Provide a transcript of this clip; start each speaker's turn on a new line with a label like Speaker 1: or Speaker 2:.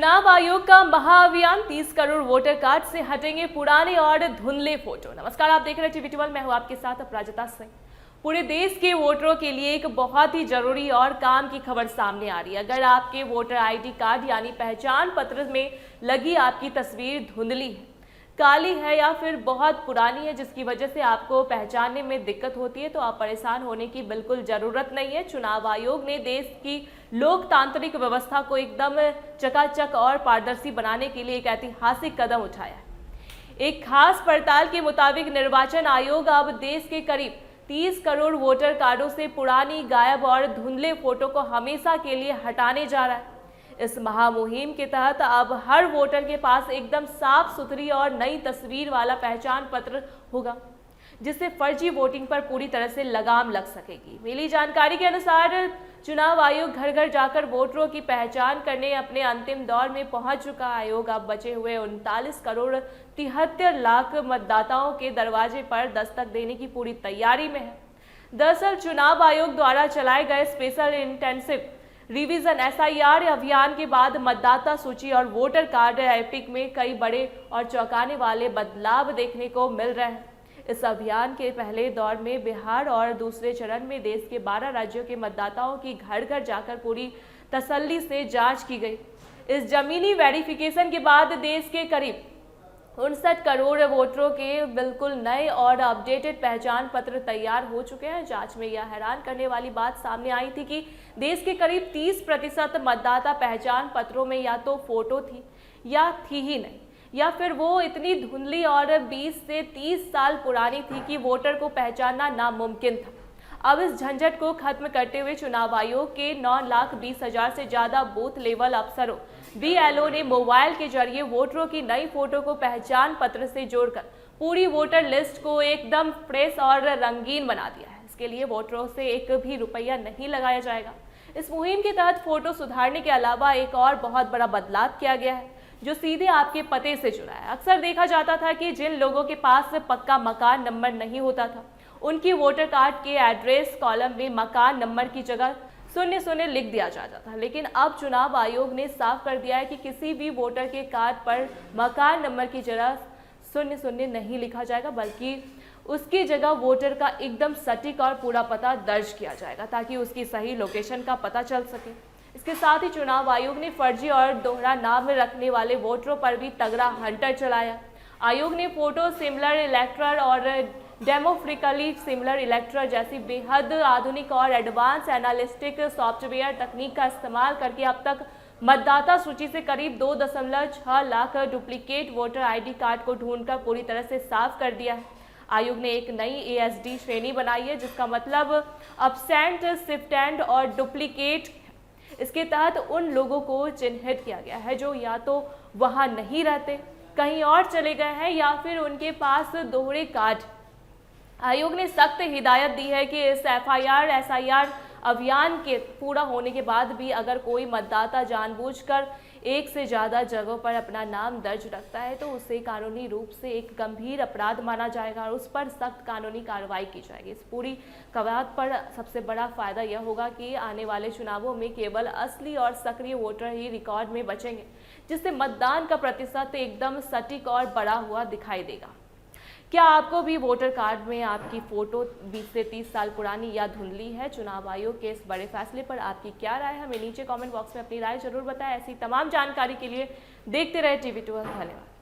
Speaker 1: चुनाव आयोग का महाअभियान 30 करोड़ वोटर कार्ड से हटेंगे पुराने और धुंधले फोटो। नमस्कार, आप देख रहे हैं टीवी 12, मैं हूं आपके साथ अपराजिता सिंह। पूरे देश के वोटरों के लिए एक बहुत ही जरूरी और काम की खबर सामने आ रही है। अगर आपके वोटर आईडी कार्ड यानी पहचान पत्र में लगी आपकी तस्वीर धुंधली है, काली है या फिर बहुत पुरानी है, जिसकी वजह से आपको पहचानने में दिक्कत होती है, तो आप परेशान होने की बिल्कुल जरूरत नहीं है। चुनाव आयोग ने देश की लोकतांत्रिक व्यवस्था को एकदम चकाचक और पारदर्शी बनाने के लिए एक ऐतिहासिक कदम उठाया है। एक खास पड़ताल के मुताबिक निर्वाचन आयोग अब देश के करीब 30 करोड़ वोटर कार्डों से पुरानी, गायब और धुंधले फोटो को हमेशा के लिए हटाने जा रहा है। इस महामुहिम के तहत अब हर वोटर के पास एकदम साफ सुथरी और नई तस्वीर वाला पहचान पत्र होगा, जिससे फर्जी वोटिंग पर पूरी तरह से लगाम लग सकेगी। मिली जानकारी के अनुसार चुनाव आयोग घर घर जाकर वोटरों की पहचान करने अपने अंतिम दौर में पहुंच चुका। आयोग अब बचे हुए 39 करोड़ 73 लाख मतदाताओं के दरवाजे पर दस्तक देने की पूरी तैयारी में है। दरअसल चुनाव आयोग द्वारा चलाए गए स्पेशल इंटेंसिव रिवीजन SIR अभियान के बाद मतदाता सूची और वोटर कार्ड एपिक में कई बड़े और चौंकाने वाले बदलाव देखने को मिल रहे हैं। इस अभियान के पहले दौर में बिहार और दूसरे चरण में देश के 12 राज्यों के मतदाताओं की घर घर जाकर पूरी तसल्ली से जांच की गई। इस जमीनी वेरिफिकेशन के बाद देश के करीब 59 करोड़ वोटरों के बिल्कुल नए और अपडेटेड पहचान पत्र तैयार हो चुके हैं। जांच में यह हैरान करने वाली बात सामने आई थी कि देश के करीब 30% मतदाता पहचान पत्रों में या तो फोटो थी या थी ही नहीं, या फिर वो इतनी धुंधली और 20 से 30 साल पुरानी थी कि वोटर को पहचानना नामुमकिन था। अब इस झंझट को खत्म करते हुए चुनाव आयोग के 9,20,000 से ज्यादा बूथ लेवल अफसरों BLO ने मोबाइल के जरिए वोटरों की नई फोटो को पहचान पत्र से जोड़कर पूरी वोटर लिस्ट को एकदम फ्रेश और रंगीन बना दिया है। इसके लिए वोटरों से एक भी रुपया नहीं लगाया जाएगा। इस मुहिम के तहत फोटो सुधारने के अलावा एक और बहुत बड़ा बदलाव किया गया है, जो सीधे आपके पते से जुड़ा है। अक्सर देखा जाता था कि जिन लोगों के पास पक्का मकान नंबर नहीं होता था, उनकी वोटर कार्ड के एड्रेस कॉलम में मकान नंबर की जगह 00 लिख दिया जाता था। लेकिन अब चुनाव आयोग ने साफ कर दिया है कि किसी भी वोटर के कार्ड पर मकान नंबर की जगह 00 नहीं लिखा जाएगा, बल्कि उसकी जगह वोटर का एकदम सटीक और पूरा पता दर्ज किया जाएगा, ताकि उसकी सही लोकेशन का पता चल सके। इसके साथ ही चुनाव आयोग ने फर्जी और दोहरा नाम रखने वाले वोटरों पर भी तगड़ा हंटर चलाया। आयोग ने फोटो सिमिलर इलेक्टर और डेमोग्राफिकली सिमिलर इलेक्टर जैसी बेहद आधुनिक और एडवांस एनालिस्टिक सॉफ्टवेयर तकनीक का इस्तेमाल करके अब तक मतदाता सूची से करीब 2.6 lakh duplicate voter ID card को ढूंढकर पूरी तरह से साफ कर दिया है। आयोग ने एक नई ASD श्रेणी बनाई है, जिसका मतलब अब्सेंट, शिफ्टेड और डुप्लीकेट। इसके तहत उन लोगों को चिन्हित किया गया है जो या तो वहां नहीं रहते, कहीं और चले गए हैं, या फिर उनके पास दोहरे कार्ड। आयोग ने सख्त हिदायत दी है कि इस SIR अभियान के पूरा होने के बाद भी अगर कोई मतदाता जानबूझकर एक से ज़्यादा जगहों पर अपना नाम दर्ज रखता है, तो उसे कानूनी रूप से एक गंभीर अपराध माना जाएगा और उस पर सख्त कानूनी कार्रवाई की जाएगी। इस पूरी कवायद पर सबसे बड़ा फायदा यह होगा कि आने वाले चुनावों में केवल असली और सक्रिय वोटर ही रिकॉर्ड में बचेंगे, जिससे मतदान का प्रतिशत एकदम सटीक और बढ़ा हुआ दिखाई देगा। क्या आपको भी वोटर कार्ड में आपकी फोटो 20 से 30 साल पुरानी या धुंधली है? चुनाव आयोग के इस बड़े फैसले पर आपकी क्या राय है? हमें नीचे कमेंट बॉक्स में अपनी राय जरूर बताएं। ऐसी तमाम जानकारी के लिए देखते रहे टीवी 12। धन्यवाद।